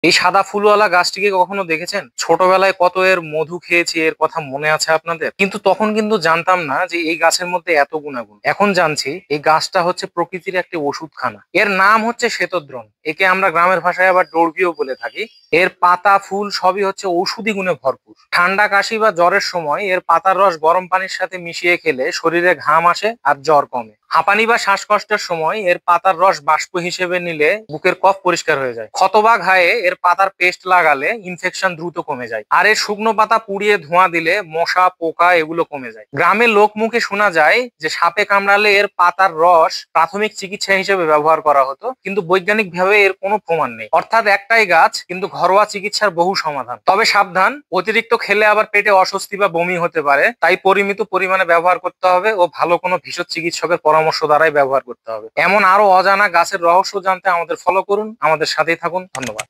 এই সাদা ফুলওয়ালা গাছটিকে কখনো দেখেছেন? ছোটবেলায় কত এর মধু খেয়েছি, এর কথা মনে আছে আপনাদের? কিন্তু তখন কিন্তু জানতাম না যে এই গাছের মধ্যে এত গুণাগুণ। এখন জানছি এই গাছটা হচ্ছে প্রকৃতির একটি ওষুধখানা। এর নাম হচ্ছে শ্বেতদ্রোণ। একে আমরা গ্রামের ভাষায় আবার ডর্গিও বলে থাকি। এর পাতা ফুল সবই হচ্ছে ঔষধি গুণে ভরপুর। ঠান্ডা কাশি বা জ্বরের সময় এর পাতার রস গরম পানির সাথে মিশিয়ে খেলে শরীরে ঘাম আসে আর জ্বর কমে। হাঁপানি বা শ্বাসকষ্টের সময় এর পাতার রস বাষ্প হিসেবে নিলে বুকের কফ পরিষ্কার হয়ে যায়। ক্ষত বা ঘায়ে এর পাতার পেস্ট লাগালে ইনফেকশন দ্রুত কমে যায়। আর এর শুকনো পাতা পুড়িয়ে ধোঁয়া দিলে মশা পোকা এগুলো কমে যায়। গ্রামের লোক মুখে শোনা যায় যে সাপে কামড়ালে এর পাতার রস প্রাথমিক চিকিৎসা হিসেবে ব্যবহার করা হতো, কিন্তু বৈজ্ঞানিক ভাবে এর কোনো প্রমাণ নেই। অর্থাৎ একটাই গাছ কিন্তু ঘরোয়া চিকিৎসার বহু সমাধান। তবে সাবধান, অতিরিক্ত খেলে আবার পেটে অস্বস্তি বা বমি হতে পারে, তাই পরিমিত পরিমাণে ব্যবহার করতে হবে ও ভালো কোনো ভেষজ চিকিৎসকের পরামর্শ দ্বারাই ব্যবহার করতে হবে। এমন আরো অজানা গাছের রহস্য জানতে আমাদের ফলো করুন, আমাদের সাথেই থাকুন। ধন্যবাদ।